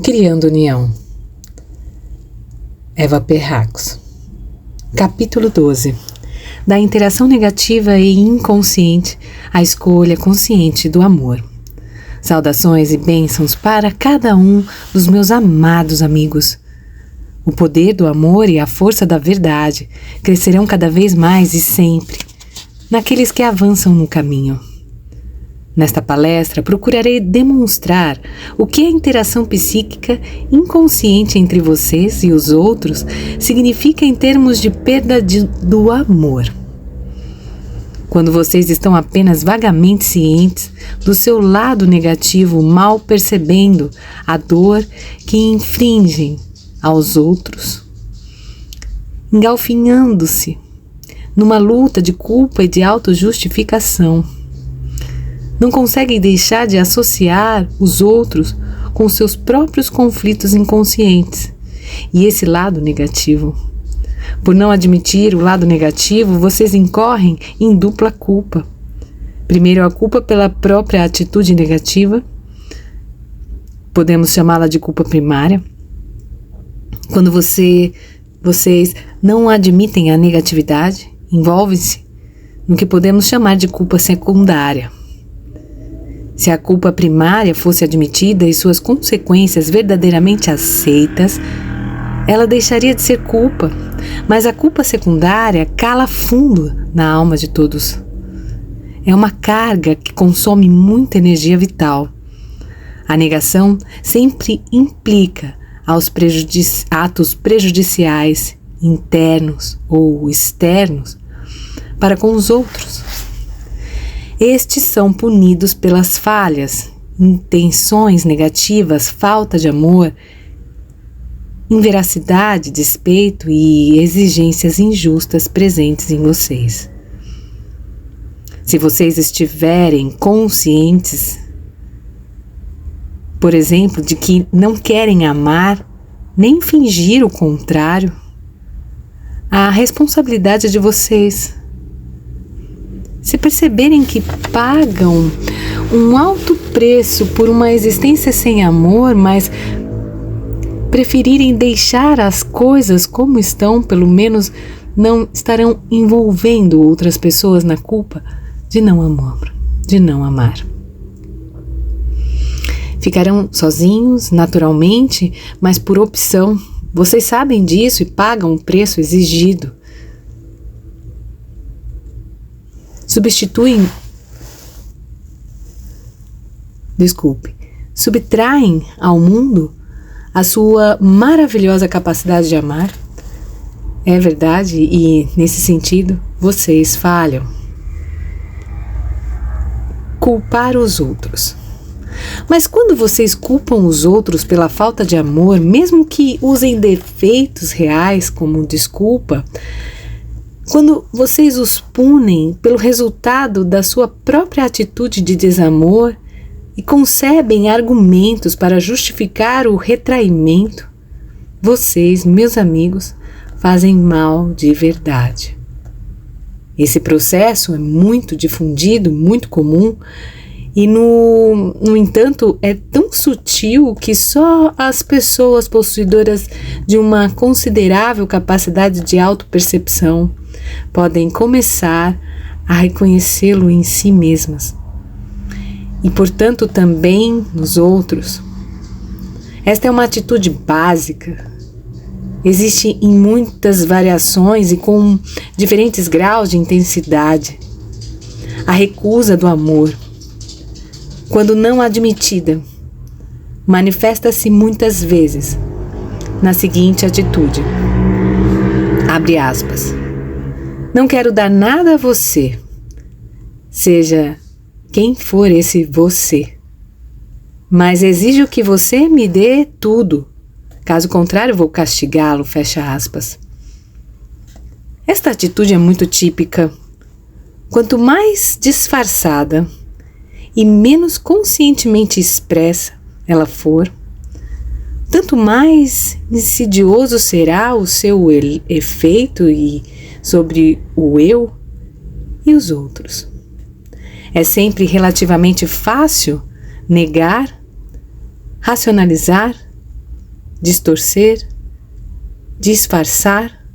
Criando União. Eva Perracos. Capítulo 12. Da interação negativa e inconsciente à escolha consciente do amor. Saudações e bênçãos para cada um dos meus amados amigos. O poder do amor e a força da verdade crescerão cada vez mais e sempre naqueles que avançam no caminho. Nesta palestra, procurarei demonstrar o que a interação psíquica inconsciente entre vocês e os outros significa em termos de perda do amor. Quando vocês estão apenas vagamente cientes do seu lado negativo, mal percebendo a dor que infligem aos outros, engalfinhando-se numa luta de culpa e de autojustificação. Não conseguem deixar de associar os outros com seus próprios conflitos inconscientes e esse lado negativo. Por não admitir o lado negativo, vocês incorrem em dupla culpa. Primeiro, a culpa pela própria atitude negativa. Podemos chamá-la de culpa primária. Quando vocês não admitem a negatividade, envolvem-se no que podemos chamar de culpa secundária. Se a culpa primária fosse admitida e suas consequências verdadeiramente aceitas, ela deixaria de ser culpa, mas a culpa secundária cala fundo na alma de todos. É uma carga que consome muita energia vital. A negação sempre implica atos prejudiciais, internos ou externos, para com os outros. Estes são punidos pelas falhas, intenções negativas, falta de amor, inveracidade, despeito e exigências injustas presentes em vocês. Se vocês estiverem conscientes, por exemplo, de que não querem amar, nem fingir o contrário, a responsabilidade é de vocês. Se perceberem que pagam um alto preço por uma existência sem amor, mas preferirem deixar as coisas como estão, pelo menos não estarão envolvendo outras pessoas na culpa de não amar. Ficarão sozinhos, naturalmente, mas por opção. Vocês sabem disso e pagam o preço exigido. Subtraem ao mundo a sua maravilhosa capacidade de amar. É verdade, e nesse sentido, vocês falham. Culpar os outros. Mas quando vocês culpam os outros pela falta de amor, mesmo que usem defeitos reais como desculpa, quando vocês os punem pelo resultado da sua própria atitude de desamor e concebem argumentos para justificar o retraimento, vocês, meus amigos, fazem mal de verdade. Esse processo é muito difundido, muito comum, e no entanto é tão sutil que só as pessoas possuidoras de uma considerável capacidade de autopercepção podem começar a reconhecê-lo em si mesmas e, portanto, também nos outros. Esta é uma atitude básica. Existe em muitas variações e com diferentes graus de intensidade. A recusa do amor, quando não admitida, manifesta-se muitas vezes na seguinte atitude. Abre aspas. Não quero dar nada a você, seja quem for esse você, mas exijo que você me dê tudo, caso contrário vou castigá-lo, fecha aspas. Esta atitude é muito típica. Quanto mais disfarçada e menos conscientemente expressa ela for, tanto mais insidioso será o seu efeito sobre o eu e os outros. É sempre relativamente fácil negar, racionalizar distorcer, disfarçar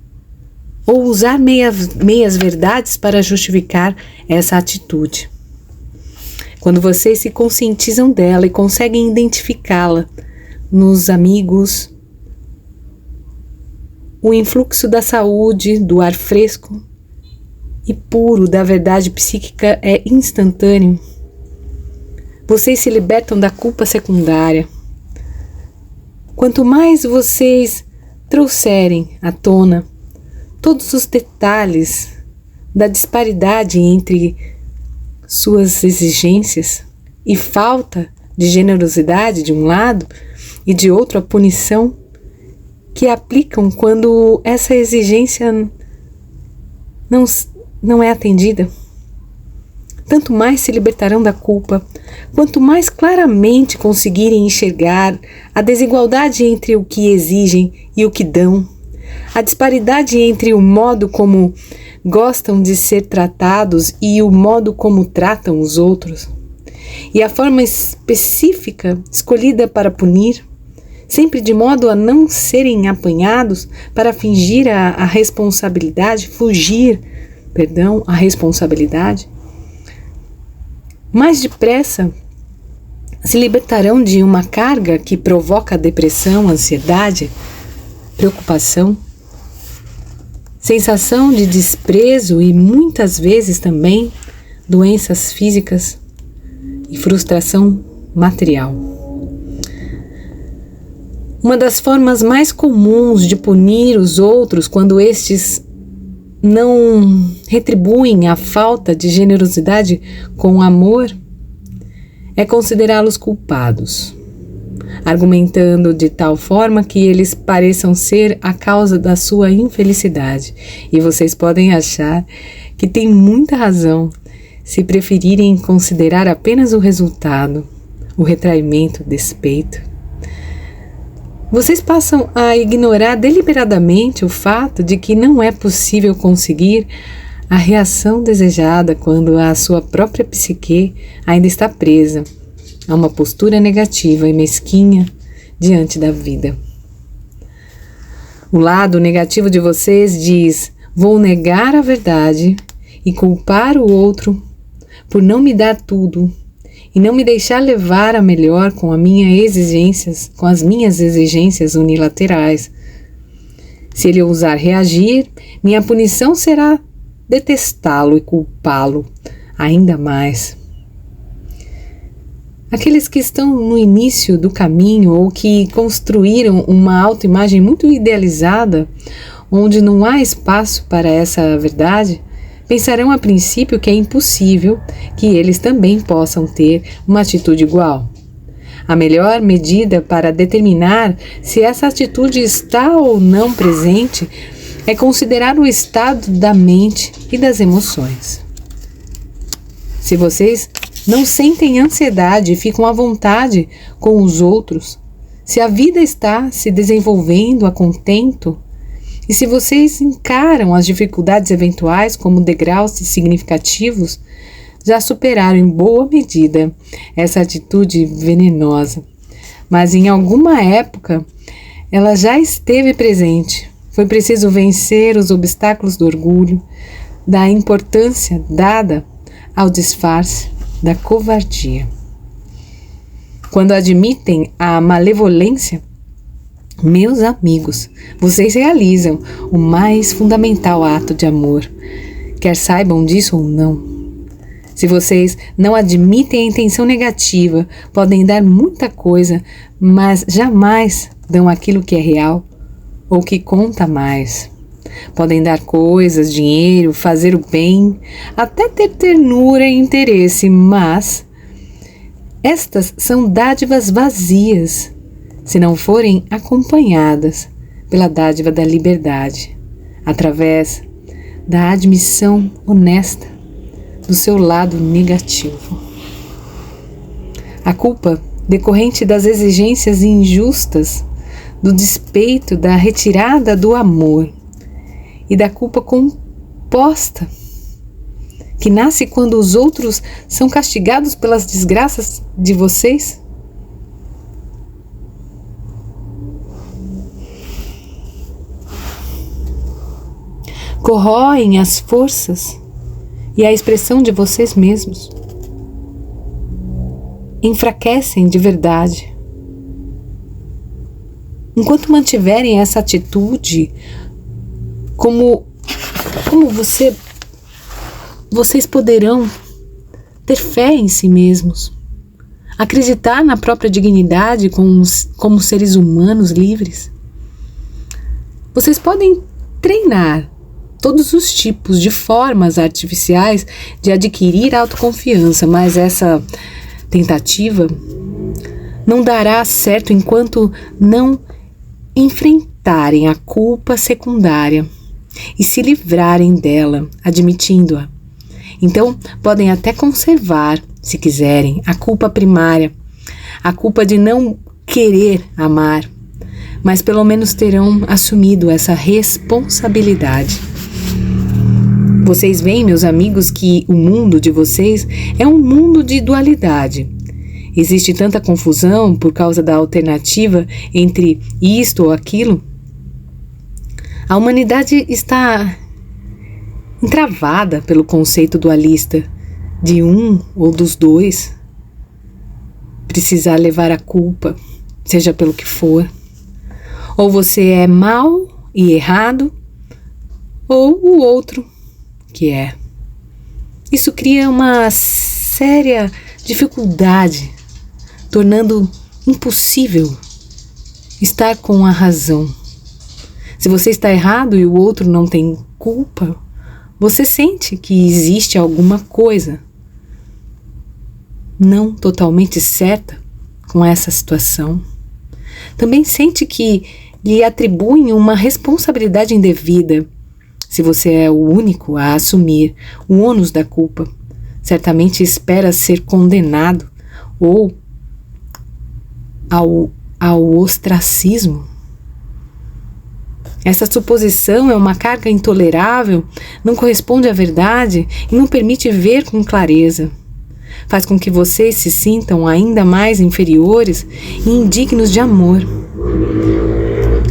ou usar meias verdades para justificar essa atitude. Quando vocês se conscientizam dela e conseguem identificá-la nos amigos, o influxo da saúde, do ar fresco e puro da verdade psíquica é instantâneo. Vocês se libertam da culpa secundária. Quanto mais vocês trouxerem à tona todos os detalhes da disparidade entre suas exigências e falta de generosidade de um lado e de outro a punição que aplicam quando essa exigência não é atendida, tanto mais se libertarão da culpa, quanto mais claramente conseguirem enxergar a desigualdade entre o que exigem e o que dão, a disparidade entre o modo como gostam de ser tratados e o modo como tratam os outros, e a forma específica escolhida para punir, sempre de modo a não serem apanhados para fingir a responsabilidade, a responsabilidade. Mais depressa se libertarão de uma carga que provoca depressão, ansiedade, preocupação, sensação de desprezo e muitas vezes também doenças físicas e frustração material. Uma das formas mais comuns de punir os outros quando estes não retribuem a falta de generosidade com amor é considerá-los culpados, argumentando de tal forma que eles pareçam ser a causa da sua infelicidade. E vocês podem achar que tem muita razão se preferirem considerar apenas o resultado, o retraimento, o despeito. Vocês passam a ignorar deliberadamente o fato de que não é possível conseguir a reação desejada quando a sua própria psique ainda está presa a uma postura negativa e mesquinha diante da vida. O lado negativo de vocês diz: vou negar a verdade e culpar o outro por não me dar tudo e não me deixar levar a melhor com as minhas exigências unilaterais. Se ele ousar reagir, minha punição será detestá-lo e culpá-lo ainda mais. Aqueles que estão no início do caminho ou que construíram uma autoimagem muito idealizada, onde não há espaço para essa verdade, pensarão a princípio que é impossível que eles também possam ter uma atitude igual. A melhor medida para determinar se essa atitude está ou não presente é considerar o estado da mente e das emoções. Se vocês não sentem ansiedade e ficam à vontade com os outros, se a vida está se desenvolvendo a contento, e se vocês encaram as dificuldades eventuais como degraus significativos, já superaram em boa medida essa atitude venenosa. Mas em alguma época ela já esteve presente. Foi preciso vencer os obstáculos do orgulho, da importância dada ao disfarce, da covardia. Quando admitem a malevolência, meus amigos, vocês realizam o mais fundamental ato de amor, quer saibam disso ou não. Se vocês não admitem a intenção negativa, podem dar muita coisa, mas jamais dão aquilo que é real ou que conta mais. Podem dar coisas, dinheiro, fazer o bem, até ter ternura e interesse, mas estas são dádivas vazias, se não forem acompanhadas pela dádiva da liberdade, através da admissão honesta do seu lado negativo. A culpa decorrente das exigências injustas, do despeito, da retirada do amor e da culpa composta, que nasce quando os outros são castigados pelas desgraças de vocês, corroem as forças e a expressão de vocês mesmos. Enfraquecem de verdade. Enquanto mantiverem essa atitude, como vocês poderão ter fé em si mesmos, acreditar na própria dignidade como seres humanos livres. Vocês podem treinar todos os tipos de formas artificiais de adquirir autoconfiança, mas essa tentativa não dará certo enquanto não enfrentarem a culpa secundária e se livrarem dela, admitindo-a. Então, podem até conservar, se quiserem, a culpa primária, a culpa de não querer amar, mas pelo menos terão assumido essa responsabilidade. Vocês veem, meus amigos, que o mundo de vocês é um mundo de dualidade. Existe tanta confusão por causa da alternativa entre isto ou aquilo. A humanidade está entravada pelo conceito dualista de um ou dos dois precisar levar a culpa, seja pelo que for. Ou você é mau e errado, ou o outro que é. Isso cria uma séria dificuldade, tornando impossível estar com a razão. Se você está errado e o outro não tem culpa, você sente que existe alguma coisa não totalmente certa com essa situação. Também sente que lhe atribuem uma responsabilidade indevida. Se você é o único a assumir o ônus da culpa, certamente espera ser condenado ou ao ostracismo. Essa suposição é uma carga intolerável, não corresponde à verdade e não permite ver com clareza. Faz com que vocês se sintam ainda mais inferiores e indignos de amor.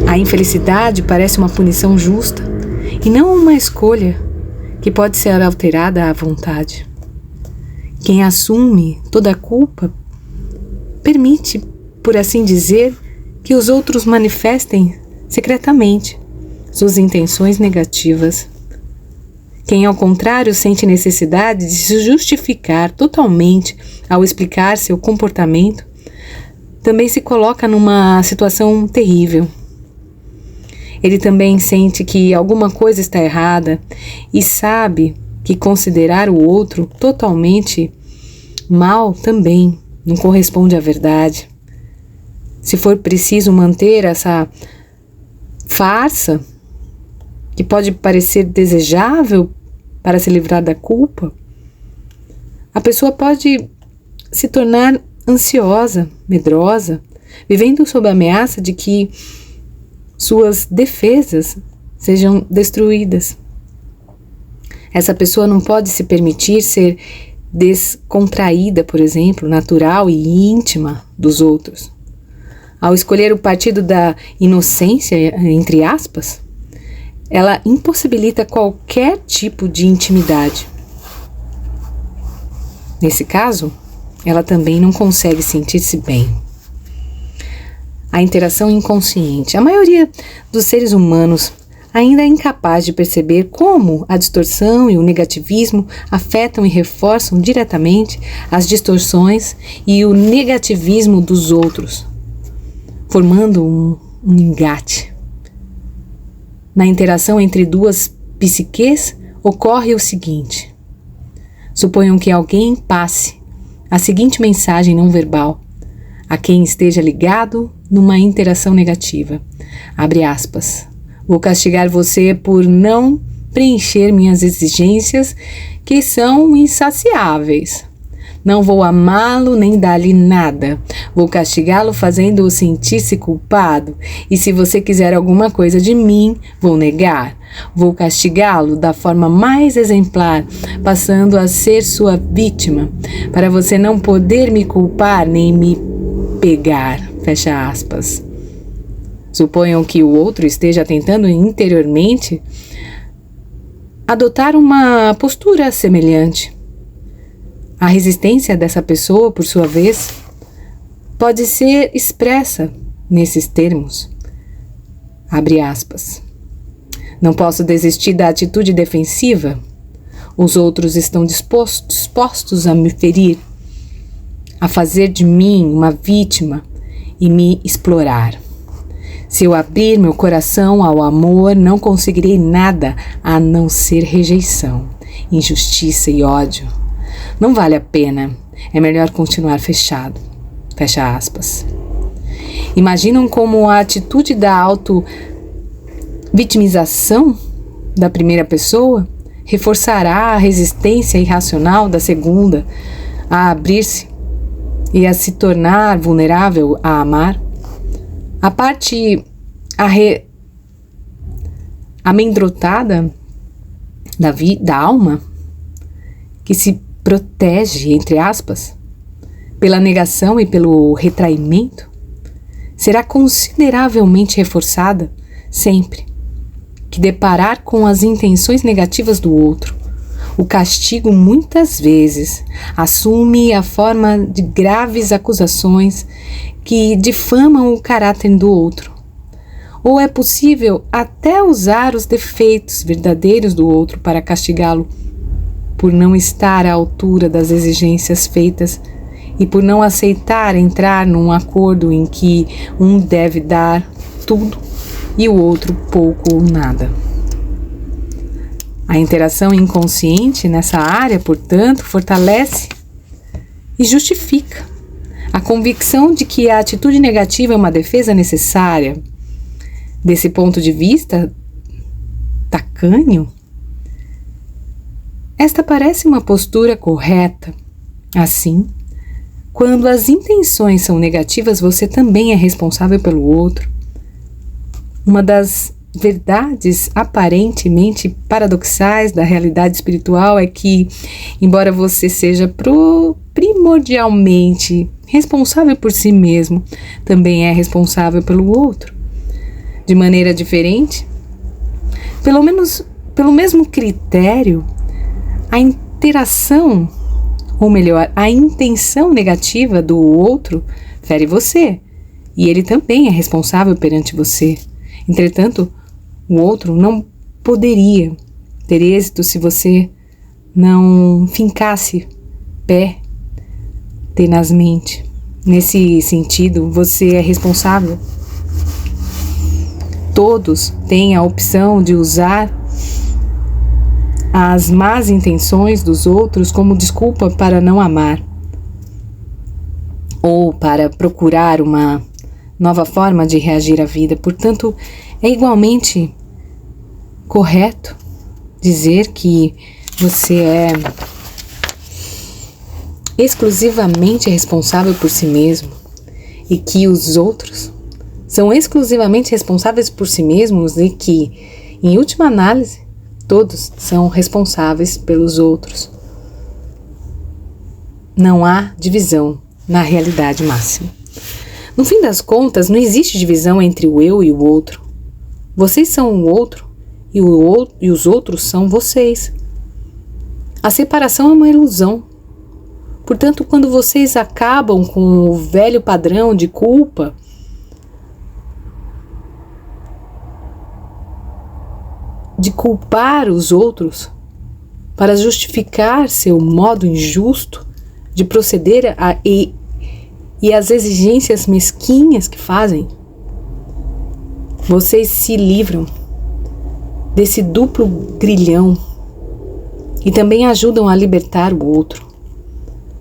A infelicidade parece uma punição justa e não uma escolha que pode ser alterada à vontade. Quem assume toda a culpa permite, por assim dizer, que os outros manifestem secretamente suas intenções negativas. Quem, ao contrário, sente necessidade de se justificar totalmente ao explicar seu comportamento, também se coloca numa situação terrível. Ele também sente que alguma coisa está errada e sabe que considerar o outro totalmente mal também não corresponde à verdade. Se for preciso manter essa farsa, que pode parecer desejável para se livrar da culpa, a pessoa pode se tornar ansiosa, medrosa, vivendo sob a ameaça de que suas defesas sejam destruídas. Essa pessoa não pode se permitir ser descontraída, por exemplo, natural e íntima dos outros. Ao escolher o partido da inocência, entre aspas, ela impossibilita qualquer tipo de intimidade. Nesse caso, ela também não consegue sentir-se bem. A interação inconsciente. A maioria dos seres humanos ainda é incapaz de perceber como a distorção e o negativismo afetam e reforçam diretamente as distorções e o negativismo dos outros, formando um engate. Na interação entre duas psiques ocorre o seguinte: suponham que alguém passe a seguinte mensagem não verbal a quem esteja ligado numa interação negativa. Abre aspas. Vou castigar você por não preencher minhas exigências, que são insaciáveis. Não vou amá-lo nem dar-lhe nada. Vou castigá-lo fazendo-o sentir-se culpado. E se você quiser alguma coisa de mim, vou negar. Vou castigá-lo da forma mais exemplar, passando a ser sua vítima, para você não poder me culpar nem me pegar. Fecha aspas. Suponham que o outro esteja tentando interiormente adotar uma postura semelhante. A resistência dessa pessoa, por sua vez, pode ser expressa nesses termos. Abre aspas. Não posso desistir da atitude defensiva. Os outros estão dispostos a me ferir, a fazer de mim uma vítima e me explorar. Se eu abrir meu coração ao amor, não conseguirei nada a não ser rejeição, injustiça e ódio. Não vale a pena. É melhor continuar fechado. Fecha aspas. Imaginam como a atitude da auto-vitimização da primeira pessoa reforçará a resistência irracional da segunda a abrir-se e a se tornar vulnerável a amar? A parte amedrontada da alma, que se protege, entre aspas, pela negação e pelo retraimento, será consideravelmente reforçada sempre que deparar com as intenções negativas do outro. O castigo muitas vezes assume a forma de graves acusações que difamam o caráter do outro. Ou é possível até usar os defeitos verdadeiros do outro para castigá-lo por não estar à altura das exigências feitas e por não aceitar entrar num acordo em que um deve dar tudo e o outro pouco ou nada. A interação inconsciente nessa área, portanto, fortalece e justifica a convicção de que a atitude negativa é uma defesa necessária. Desse ponto de vista tacanho, esta parece uma postura correta. Assim, quando as intenções são negativas, você também é responsável pelo outro. Uma das verdades aparentemente paradoxais da realidade espiritual é que, embora você seja primordialmente responsável por si mesmo, também é responsável pelo outro. De maneira diferente, pelo mesmo critério, a interação, ou melhor, a intenção negativa do outro fere você, e ele também é responsável perante você. Entretanto, o outro não poderia ter êxito se você não fincasse pé tenazmente. Nesse sentido, você é responsável. Todos têm a opção de usar as más intenções dos outros como desculpa para não amar ou para procurar uma nova forma de reagir à vida. Portanto, é igualmente correto dizer que você é exclusivamente responsável por si mesmo e que os outros são exclusivamente responsáveis por si mesmos e que, em última análise, todos são responsáveis pelos outros. Não há divisão na realidade máxima. No fim das contas, não existe divisão entre o eu e o outro. Vocês são o outro e os outros são vocês. A separação é uma ilusão. Portanto, quando vocês acabam com o velho padrão de culpa, de culpar os outros para justificar seu modo injusto de proceder e as exigências mesquinhas que fazem, vocês se livram desse duplo grilhão e também ajudam a libertar o outro.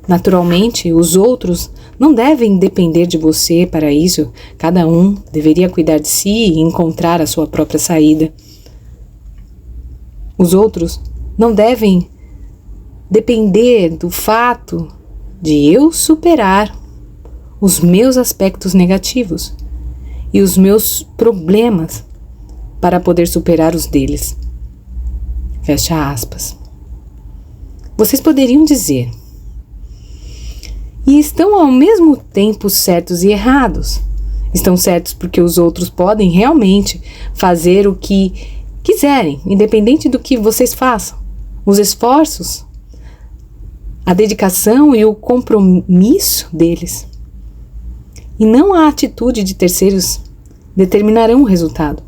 Naturalmente, os outros não devem depender de você para isso. Cada um deveria cuidar de si e encontrar a sua própria saída. Os outros não devem depender do fato de eu superar os meus aspectos negativos e os meus problemas para poder superar os deles. Fecha aspas. Vocês poderiam dizer: e estão ao mesmo tempo certos e errados. Estão certos porque os outros podem realmente fazer o que quiserem, independente do que vocês façam. Os esforços, a dedicação e o compromisso deles, e não a atitude de terceiros, determinarão o resultado.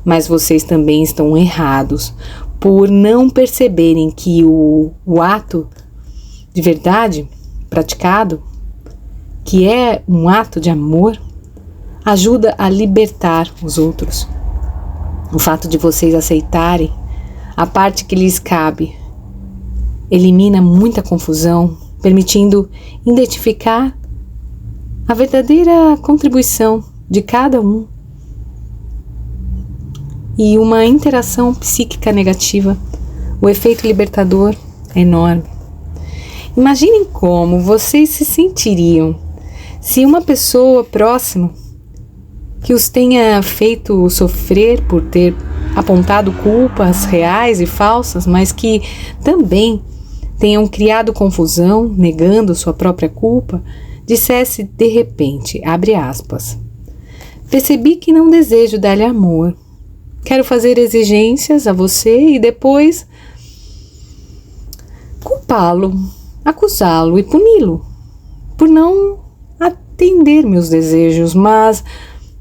Mas vocês também estão errados por não perceberem que o ato de verdade praticado, que é um ato de amor, ajuda a libertar os outros. O fato de vocês aceitarem a parte que lhes cabe elimina muita confusão, permitindo identificar a verdadeira contribuição de cada um e uma interação psíquica negativa. O efeito libertador é enorme. Imaginem como vocês se sentiriam se uma pessoa próxima que os tenha feito sofrer por ter apontado culpas reais e falsas, mas que também tenham criado confusão, negando sua própria culpa, dissesse de repente, abre aspas, percebi que não desejo dar-lhe amor. Quero fazer exigências a você e depois culpá-lo, acusá-lo e puni-lo por não atender meus desejos, mas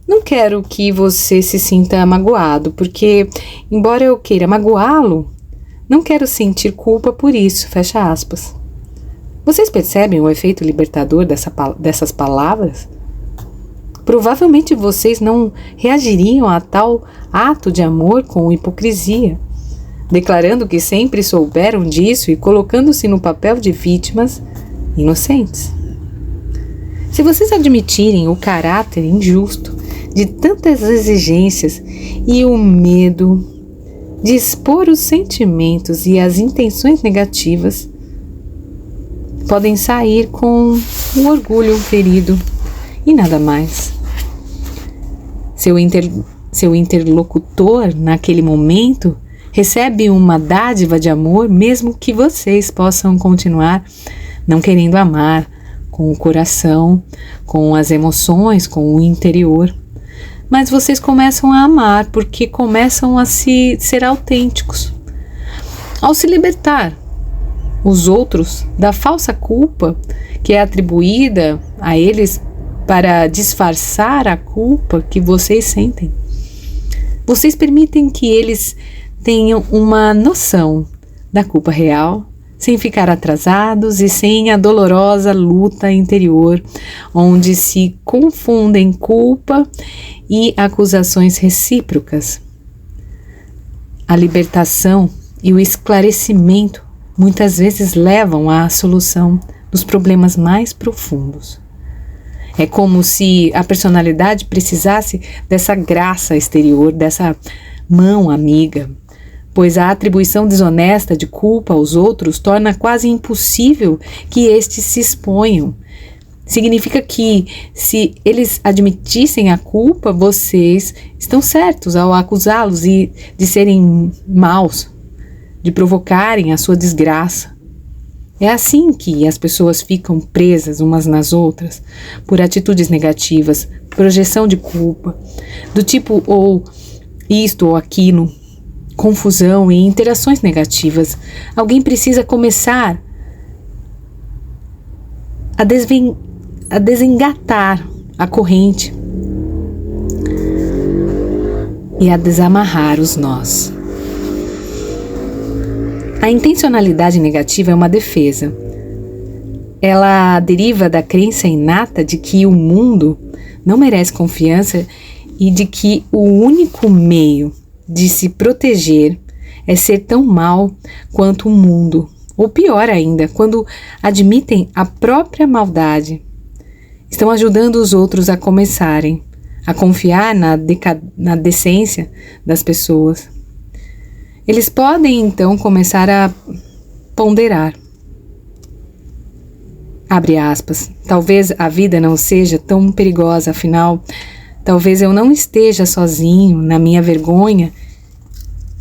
não quero que você se sinta magoado, porque, embora eu queira magoá-lo, não quero sentir culpa por isso, fecha aspas. Vocês percebem o efeito libertador dessas palavras? Provavelmente vocês não reagiriam a tal ato de amor com hipocrisia, declarando que sempre souberam disso e colocando-se no papel de vítimas inocentes. Se vocês admitirem o caráter injusto de tantas exigências e o medo de expor os sentimentos e as intenções negativas, podem sair com um orgulho ferido e nada mais. Seu interlocutor, naquele momento, recebe uma dádiva de amor, mesmo que vocês possam continuar não querendo amar com o coração, com as emoções, com o interior. Mas vocês começam a amar porque começam a ser autênticos. Ao se libertar os outros da falsa culpa que é atribuída a eles para disfarçar a culpa que vocês sentem, vocês permitem que eles tenham uma noção da culpa real, sem ficar atrasados e sem a dolorosa luta interior, onde se confundem culpa e acusações recíprocas. A libertação e o esclarecimento muitas vezes levam à solução dos problemas mais profundos. É como se a personalidade precisasse dessa graça exterior, dessa mão amiga, pois a atribuição desonesta de culpa aos outros torna quase impossível que estes se exponham. Significa que, se eles admitissem a culpa, vocês estão certos ao acusá-los de serem maus, de provocarem a sua desgraça. É assim que as pessoas ficam presas umas nas outras, por atitudes negativas, projeção de culpa, do tipo ou isto ou aquilo, confusão e interações negativas. Alguém precisa começar a desengatar a corrente e a desamarrar os nós. A intencionalidade negativa é uma defesa. Ela deriva da crença inata de que o mundo não merece confiança e de que o único meio de se proteger é ser tão mal quanto o mundo, ou pior ainda, quando admitem a própria maldade. Estão ajudando os outros a começarem a confiar na decência das pessoas. Eles podem então começar a ponderar. Abre aspas. Talvez a vida não seja tão perigosa, afinal, talvez eu não esteja sozinho na minha vergonha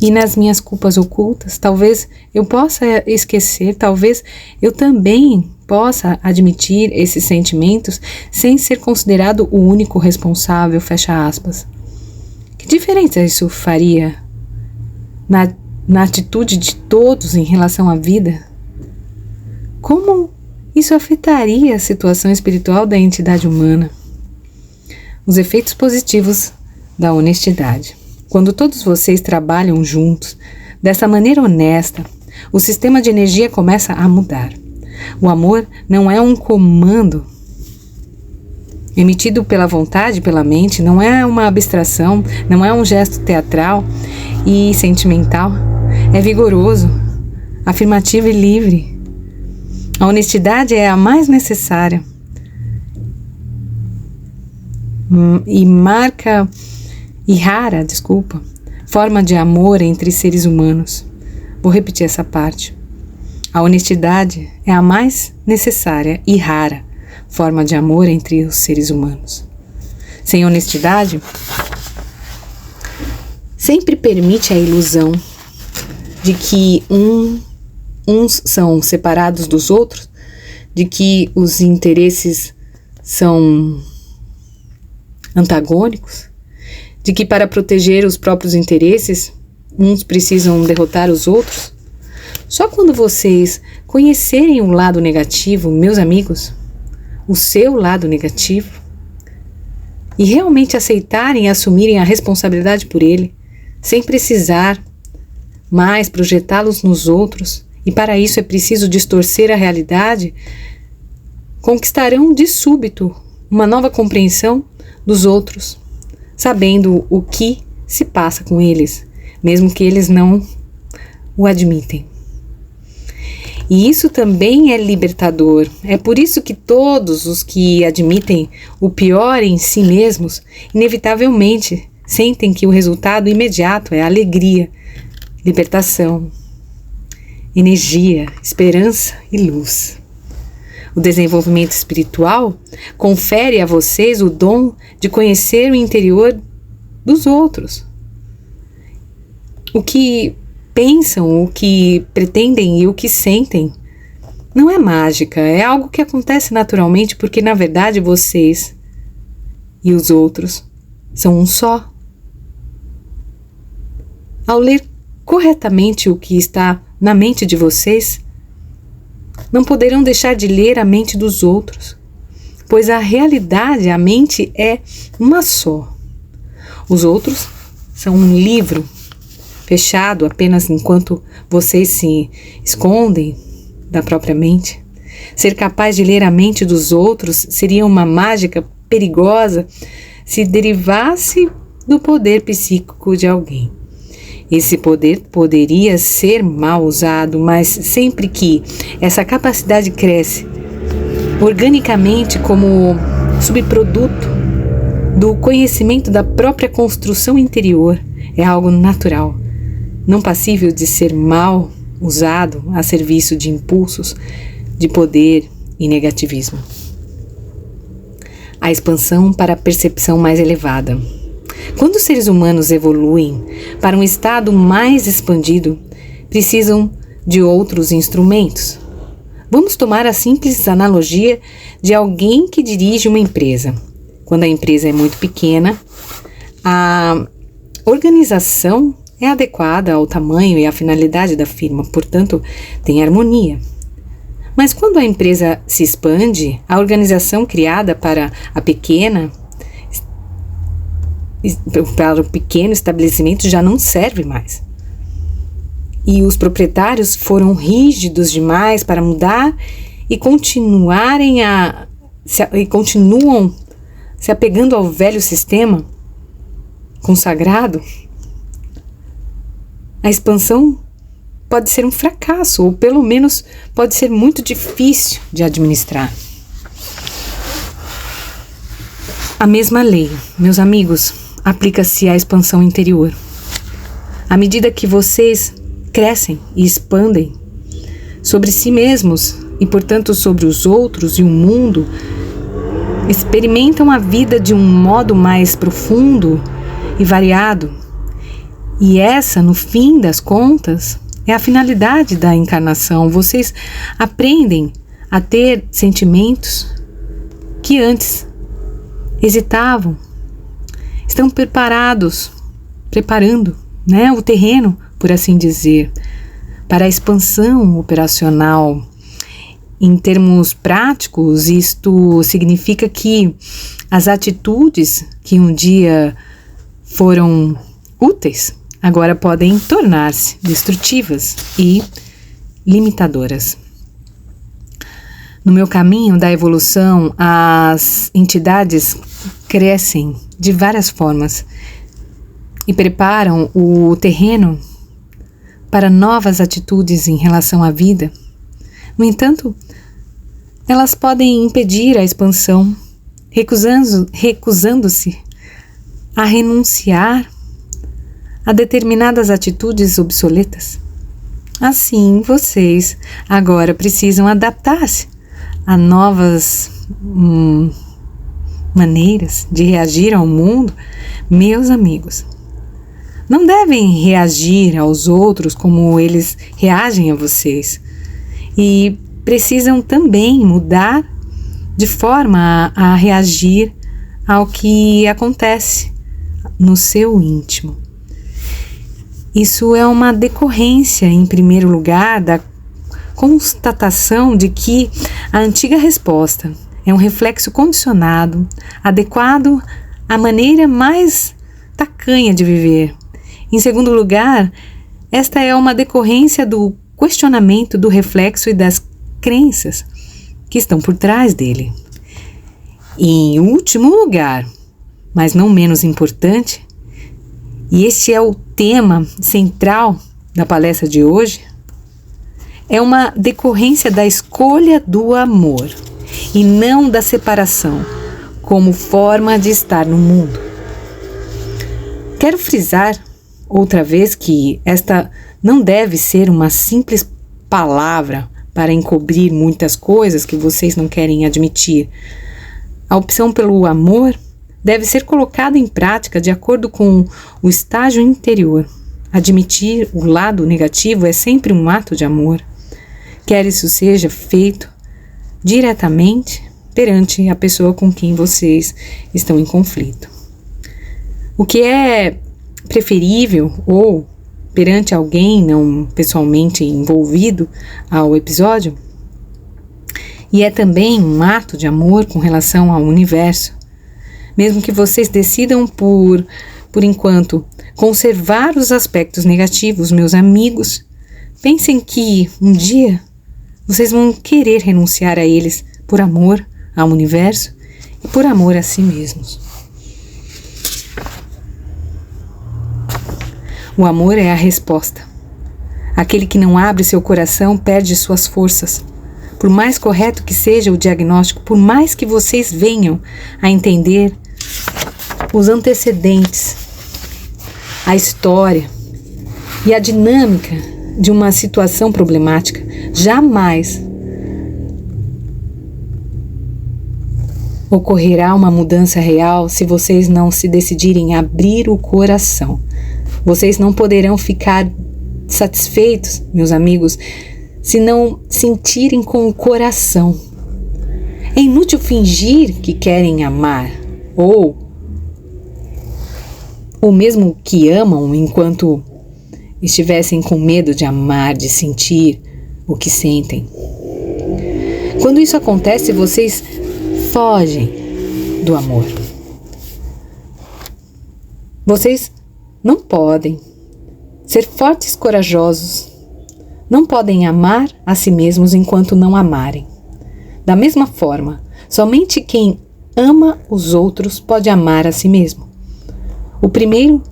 e nas minhas culpas ocultas. Talvez eu possa esquecer, talvez eu também possa admitir esses sentimentos sem ser considerado o único responsável, fecha aspas. Que diferença isso faria na atitude de todos em relação à vida, como isso afetaria a situação espiritual da entidade humana? Os efeitos positivos da honestidade. Quando todos vocês trabalham juntos, dessa maneira honesta, o sistema de energia começa a mudar. O amor não é um comando emitido pela vontade, pela mente, não é uma abstração, não é um gesto teatral e sentimental. É vigoroso, afirmativo e livre. A honestidade é a mais necessária e rara, forma de amor entre seres humanos. Vou repetir essa parte. A honestidade é a mais necessária e rara forma de amor entre os seres humanos. Sem honestidade, sempre permite a ilusão de que uns são separados dos outros, de que os interesses são antagônicos, de que para proteger os próprios interesses, uns precisam derrotar os outros. Só quando vocês conhecerem o lado negativo, meus amigos, o seu lado negativo, e realmente aceitarem e assumirem a responsabilidade por ele, sem precisar mais projetá-los nos outros, e para isso é preciso distorcer a realidade, conquistarão de súbito uma nova compreensão dos outros, sabendo o que se passa com eles, mesmo que eles não o admitem. E isso também é libertador. É por isso que todos os que admitem o pior em si mesmos, inevitavelmente sentem que o resultado imediato é alegria, libertação, energia, esperança e luz. O desenvolvimento espiritual confere a vocês o dom de conhecer o interior dos outros. O que pensam, o que pretendem e o que sentem não é mágica, é algo que acontece naturalmente porque, na verdade, vocês e os outros são um só. Ao ler corretamente o que está na mente de vocês, não poderão deixar de ler a mente dos outros, pois a realidade, a mente é uma só. Os outros são um livro fechado apenas enquanto vocês se escondem da própria mente. Ser capaz de ler a mente dos outros seria uma mágica perigosa se derivasse do poder psíquico de alguém. Esse poder poderia ser mal usado, mas sempre que essa capacidade cresce organicamente como subproduto do conhecimento da própria construção interior, é algo natural, não passível de ser mal usado a serviço de impulsos de poder e negativismo. A expansão para a percepção mais elevada. Quando os seres humanos evoluem para um estado mais expandido, precisam de outros instrumentos. Vamos tomar a simples analogia de alguém que dirige uma empresa. Quando a empresa é muito pequena, a organização é adequada ao tamanho e à finalidade da firma, portanto, tem harmonia. Mas quando a empresa se expande, a organização criada para o pequeno estabelecimento já não serve mais. E os proprietários foram rígidos demais para mudar e continuam se apegando ao velho sistema consagrado. A expansão pode ser um fracasso, ou pelo menos pode ser muito difícil de administrar. A mesma lei, meus amigos, aplica-se à expansão interior. À medida que vocês crescem e expandem sobre si mesmos e, portanto, sobre os outros e o mundo, experimentam a vida de um modo mais profundo e variado. E essa, no fim das contas, é a finalidade da encarnação. Vocês aprendem a ter sentimentos que antes hesitavam. Estão preparando, o terreno por assim dizer, para a expansão operacional. Em termos práticos, isto significa que as atitudes que um dia foram úteis agora podem tornar-se destrutivas e limitadoras. No meu caminho da evolução, as entidades crescem de várias formas e preparam o terreno para novas atitudes em relação à vida. No entanto, elas podem impedir a expansão, recusando-se a renunciar a determinadas atitudes obsoletas. Assim, vocês agora precisam adaptar-se a novas maneiras de reagir ao mundo. Meus amigos, não devem reagir aos outros como eles reagem a vocês. E precisam também mudar de forma a reagir ao que acontece no seu íntimo. Isso é uma decorrência, em primeiro lugar, da constatação de que a antiga resposta é um reflexo condicionado, adequado à maneira mais tacanha de viver. Em segundo lugar, esta é uma decorrência do questionamento do reflexo e das crenças que estão por trás dele. E, em último lugar, mas não menos importante, e este é o tema central da palestra de hoje, é uma decorrência da escolha do amor e não da separação como forma de estar no mundo. Quero frisar outra vez que esta não deve ser uma simples palavra para encobrir muitas coisas que vocês não querem admitir. A opção pelo amor deve ser colocada em prática de acordo com o estágio interior. Admitir o lado negativo é sempre um ato de amor, quer isso seja feito diretamente perante a pessoa com quem vocês estão em conflito. O que é preferível ou perante alguém não pessoalmente envolvido ao episódio, e é também um ato de amor com relação ao universo. Mesmo que vocês decidam por enquanto conservar os aspectos negativos, meus amigos, pensem que um dia vocês vão querer renunciar a eles por amor ao universo e por amor a si mesmos. O amor é a resposta. Aquele que não abre seu coração perde suas forças. Por mais correto que seja o diagnóstico, por mais que vocês venham a entender os antecedentes, a história e a dinâmica de uma situação problemática, jamais ocorrerá uma mudança real se vocês não se decidirem a abrir o coração. Vocês não poderão ficar satisfeitos, meus amigos, se não sentirem com o coração. É inútil fingir que querem amar, ou mesmo que amam enquanto estivessem com medo de amar, de sentir o que sentem. Quando isso acontece, vocês fogem do amor. Vocês não podem ser fortes e corajosos. Não podem amar a si mesmos enquanto não amarem. Da mesma forma, somente quem ama os outros pode amar a si mesmo. O primeiro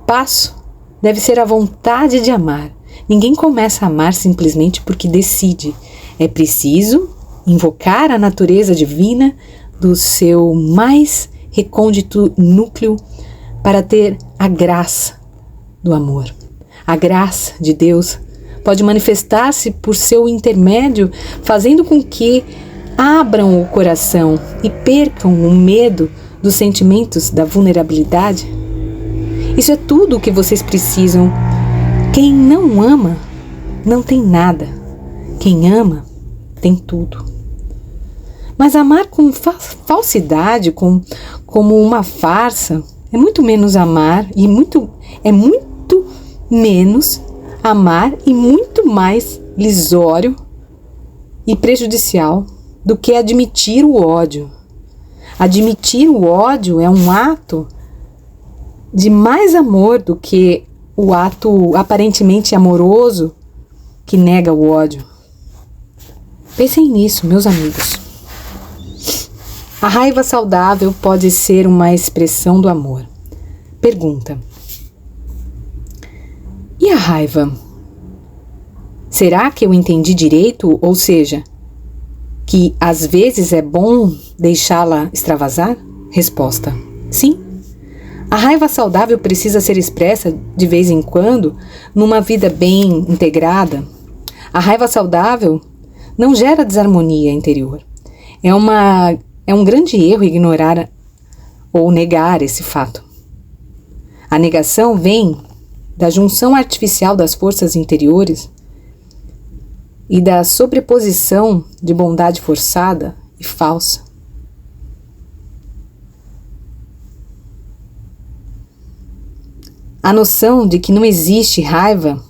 passo deve ser a vontade de amar. Ninguém começa a amar simplesmente porque decide. É preciso invocar a natureza divina do seu mais recôndito núcleo para ter a graça do amor. A graça de Deus pode manifestar-se por seu intermédio, fazendo com que abram o coração e percam o medo dos sentimentos da vulnerabilidade. Isso é tudo o que vocês precisam. Quem não ama não tem nada. Quem ama tem tudo. Mas amar com falsidade, como uma farsa, é muito menos amar e é muito menos amar e muito mais lisório e prejudicial do que admitir o ódio. Admitir o ódio é um ato de mais amor do que o ato aparentemente amoroso que nega o ódio. Pensem nisso, meus amigos. A raiva saudável pode ser uma expressão do amor. Pergunta: e a raiva? Será que eu entendi direito? Ou seja, que às vezes é bom deixá-la extravasar? Resposta: sim. A raiva saudável precisa ser expressa de vez em quando numa vida bem integrada. A raiva saudável não gera desarmonia interior. É um grande erro ignorar ou negar esse fato. A negação vem da junção artificial das forças interiores e da sobreposição de bondade forçada e falsa. A noção de que não existe raiva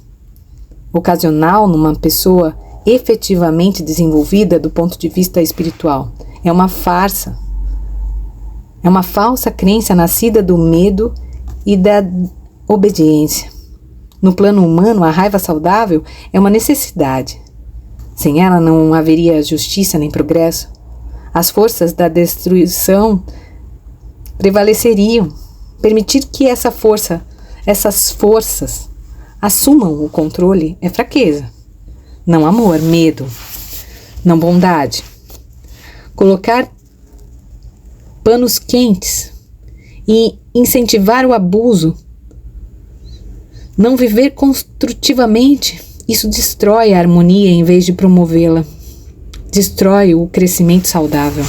ocasional numa pessoa efetivamente desenvolvida do ponto de vista espiritual é uma farsa. É uma falsa crença nascida do medo e da obediência. No plano humano, a raiva saudável é uma necessidade. Sem ela não haveria justiça nem progresso. As forças da destruição prevaleceriam. Permitir que essas forças assumam o controle é fraqueza. Não amor, medo. Não bondade. Colocar panos quentes e incentivar o abuso. Não viver construtivamente. Isso destrói a harmonia em vez de promovê-la. Destrói o crescimento saudável.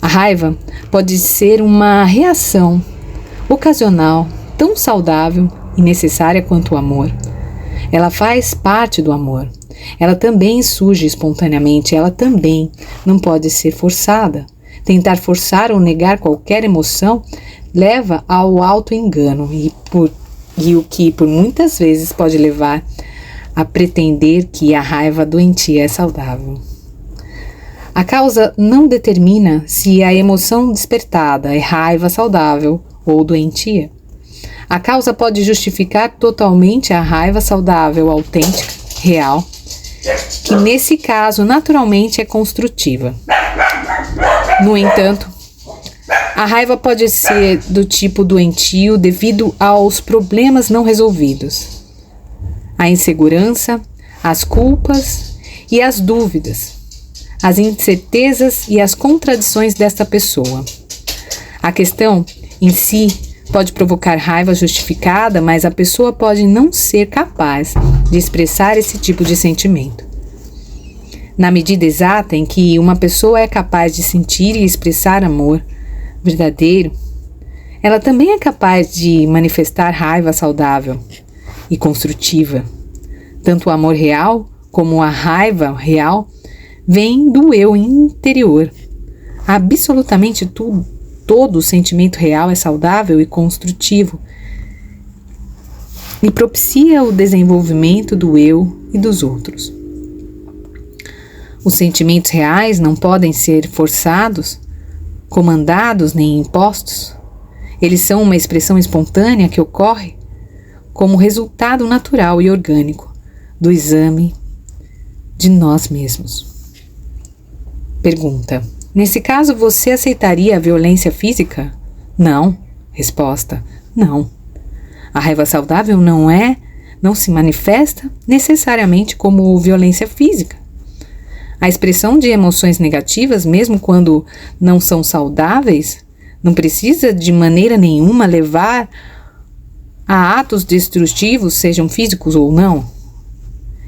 A raiva pode ser uma reação ocasional, tão saudável e necessária quanto o amor. Ela faz parte do amor. Ela também surge espontaneamente. Ela também não pode ser forçada. Tentar forçar ou negar qualquer emoção leva ao auto-engano e o que por muitas vezes pode levar a pretender que a raiva doentia é saudável. A causa não determina se a emoção despertada é raiva saudável ou doentia. A causa pode justificar totalmente a raiva saudável, autêntica, real, que nesse caso naturalmente é construtiva. No entanto, a raiva pode ser do tipo doentio devido aos problemas não resolvidos, a insegurança, as culpas e as dúvidas, as incertezas e as contradições desta pessoa. A questão em si pode provocar raiva justificada, mas a pessoa pode não ser capaz de expressar esse tipo de sentimento. Na medida exata em que uma pessoa é capaz de sentir e expressar amor verdadeiro, ela também é capaz de manifestar raiva saudável e construtiva. Tanto o amor real como a raiva real vem do eu interior. Absolutamente todo sentimento real é saudável e construtivo e propicia o desenvolvimento do eu e dos outros. Os sentimentos reais não podem ser forçados, comandados nem impostos. Eles são uma expressão espontânea que ocorre como resultado natural e orgânico do exame de nós mesmos. Pergunta: nesse caso, você aceitaria a violência física? Não. Resposta: não. A raiva saudável não se manifesta necessariamente como violência física. A expressão de emoções negativas, mesmo quando não são saudáveis, não precisa de maneira nenhuma levar a atos destrutivos, sejam físicos ou não.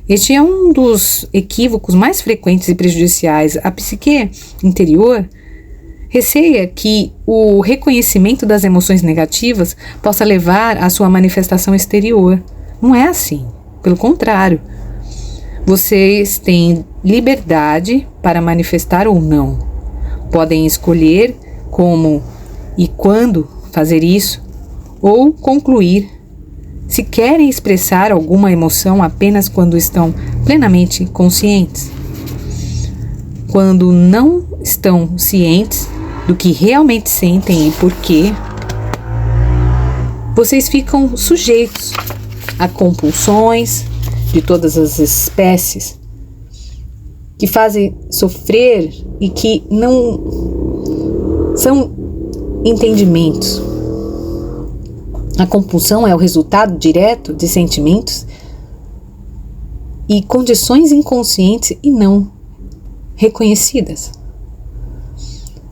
Este é um dos equívocos mais frequentes e prejudiciais. A psique interior receia que o reconhecimento das emoções negativas possa levar à sua manifestação exterior. Não é assim. Pelo contrário, vocês têm liberdade para manifestar ou não. Podem escolher como e quando fazer isso, ou concluir se querem expressar alguma emoção apenas quando estão plenamente conscientes. Quando não estão cientes do que realmente sentem e por quê, vocês ficam sujeitos a compulsões de todas as espécies que fazem sofrer e que não são entendimentos. A compulsão é o resultado direto de sentimentos e condições inconscientes e não reconhecidas.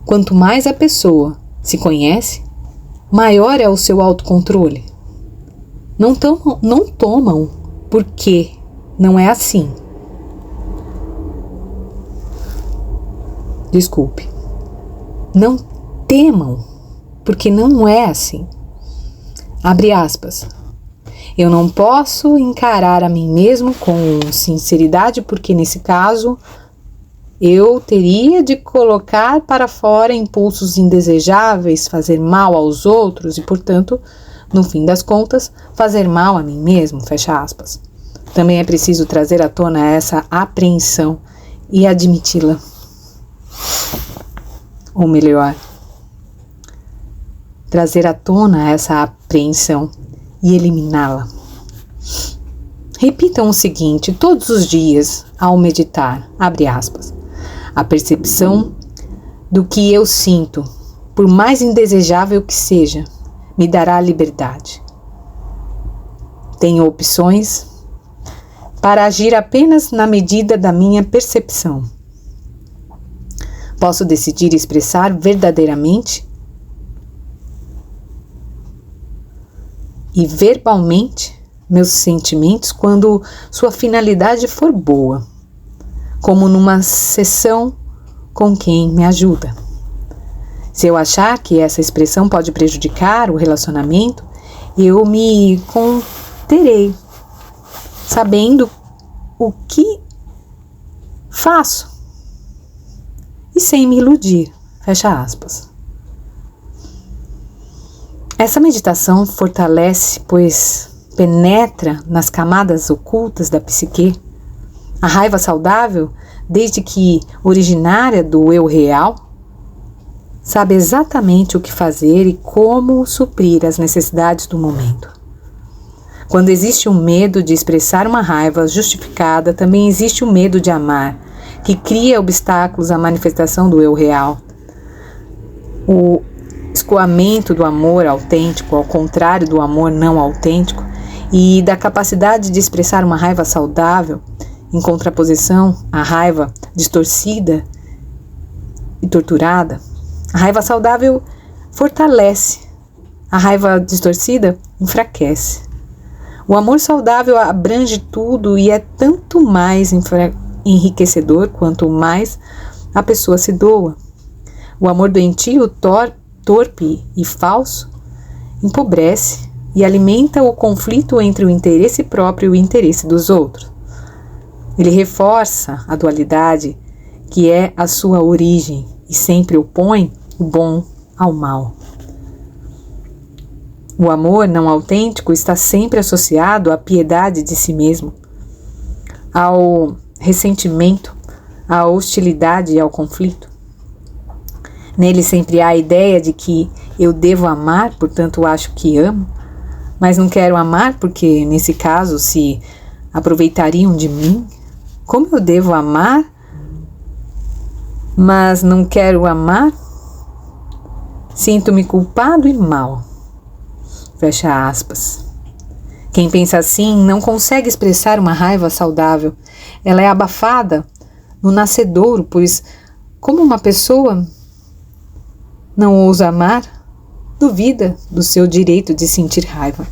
Quanto mais a pessoa se conhece, maior é o seu autocontrole. Não tomam porque não é assim. Desculpe. Não temam porque não é assim. Abre aspas. Eu não posso encarar a mim mesmo com sinceridade porque nesse caso eu teria de colocar para fora impulsos indesejáveis, fazer mal aos outros e, portanto, no fim das contas, fazer mal a mim mesmo, fecha aspas. Também é preciso trazer à tona essa apreensão e admiti-la. Ou melhor, trazer à tona essa apreensão e eliminá-la. Repitam o seguinte todos os dias ao meditar, abre aspas. A percepção do que eu sinto, por mais indesejável que seja, me dará liberdade. Tenho opções para agir apenas na medida da minha percepção. Posso decidir expressar verdadeiramente e verbalmente meus sentimentos quando sua finalidade for boa, como numa sessão com quem me ajuda. Se eu achar que essa expressão pode prejudicar o relacionamento, eu me conterei, sabendo o que faço e sem me iludir, fecha aspas. Essa meditação fortalece, pois penetra nas camadas ocultas da psique. A raiva saudável, desde que originária do eu real, sabe exatamente o que fazer e como suprir as necessidades do momento. Quando existe um medo de expressar uma raiva justificada, também existe o medo de amar, que cria obstáculos à manifestação do eu real. O escoamento do amor autêntico, ao contrário do amor não autêntico, e da capacidade de expressar uma raiva saudável, em contraposição à raiva distorcida e torturada. A raiva saudável fortalece, a raiva distorcida enfraquece. O amor saudável abrange tudo e é tanto mais enriquecedor quanto mais a pessoa se doa. O amor doentio, torpe e falso empobrece e alimenta o conflito entre o interesse próprio e o interesse dos outros. Ele reforça a dualidade que é a sua origem e sempre opõe o bom ao mal. O amor não autêntico está sempre associado à piedade de si mesmo, ao ressentimento, à hostilidade e ao conflito. Nele sempre há a ideia de que eu devo amar, portanto acho que amo, mas não quero amar porque, nesse caso, se aproveitariam de mim. Como eu devo amar, mas não quero amar? Sinto-me culpado e mal. Fecha aspas. Quem pensa assim não consegue expressar uma raiva saudável. Ela é abafada no nascedouro, pois, como uma pessoa não ousa amar, duvida do seu direito de sentir raiva.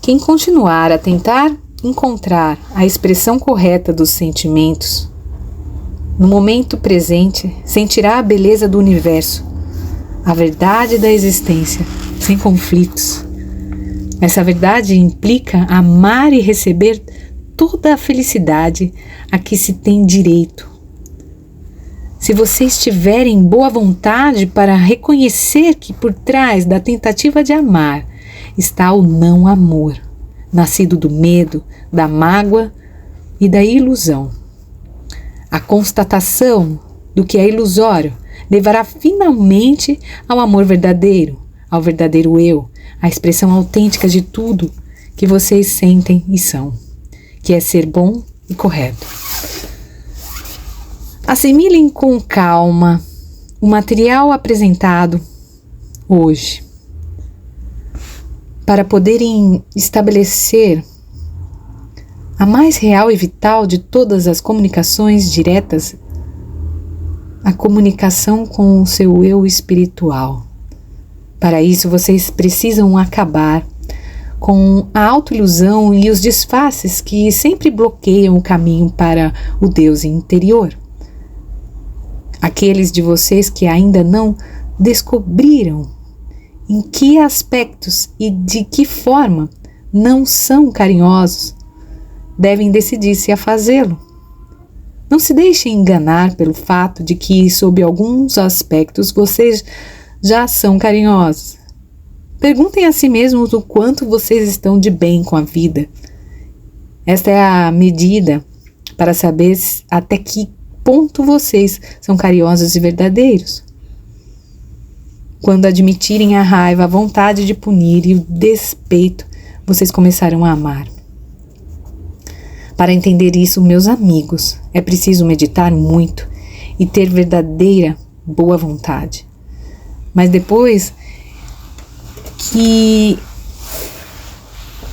Quem continuar a tentar encontrar a expressão correta dos sentimentos no momento presente, sentirá a beleza do universo, a verdade da existência, sem conflitos. Essa verdade implica amar e receber toda a felicidade a que se tem direito, se vocês tiverem boa vontade para reconhecer que por trás da tentativa de amar está o não amor, nascido do medo, da mágoa e da ilusão. A constatação do que é ilusório levará finalmente ao amor verdadeiro, ao verdadeiro eu, à expressão autêntica de tudo que vocês sentem e são, que é ser bom e correto. Assimilem com calma o material apresentado hoje, para poderem estabelecer a mais real e vital de todas as comunicações diretas, a comunicação com o seu eu espiritual. Para isso, vocês precisam acabar com a autoilusão e os disfarces que sempre bloqueiam o caminho para o Deus interior. Aqueles de vocês que ainda não descobriram em que aspectos e de que forma não são carinhosos, devem decidir-se a fazê-lo. Não se deixem enganar pelo fato de que, sob alguns aspectos, vocês já são carinhosos. Perguntem a si mesmos o quanto vocês estão de bem com a vida. Esta é a medida para saber até que ponto vocês são carinhosos e verdadeiros. Quando admitirem a raiva, a vontade de punir e o despeito, vocês começarão a amar. Para entender isso, meus amigos, é preciso meditar muito e ter verdadeira boa vontade. Mas depois que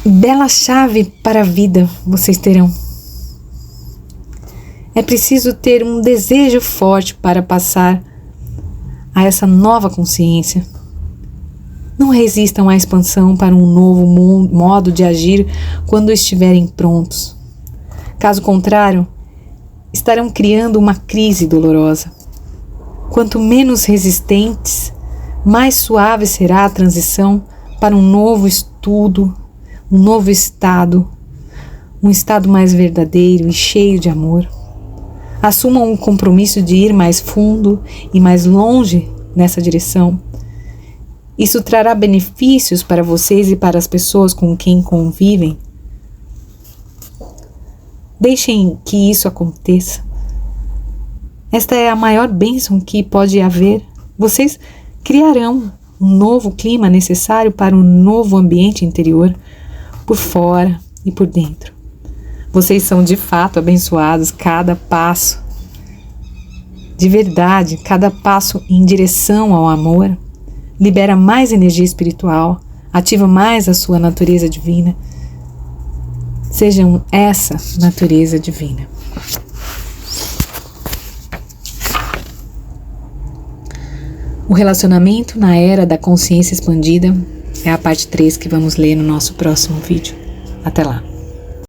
bela chave para a vida vocês terão. É preciso ter um desejo forte para passar a essa nova consciência. Não resistam à expansão para um novo modo de agir quando estiverem prontos. Caso contrário, estarão criando uma crise dolorosa. Quanto menos resistentes, mais suave será a transição para um novo estudo, um novo estado, um estado mais verdadeiro e cheio de amor. Assumam o compromisso de ir mais fundo e mais longe nessa direção. Isso trará benefícios para vocês e para as pessoas com quem convivem. Deixem que isso aconteça. Esta é a maior bênção que pode haver. Vocês criarão um novo clima necessário para um novo ambiente interior, por fora e por dentro. Vocês são de fato abençoados. Cada passo, de verdade, cada passo em direção ao amor, libera mais energia espiritual, ativa mais a sua natureza divina. Sejam essa natureza divina. O relacionamento na era da consciência expandida é a parte 3 que vamos ler no nosso próximo vídeo. Até lá!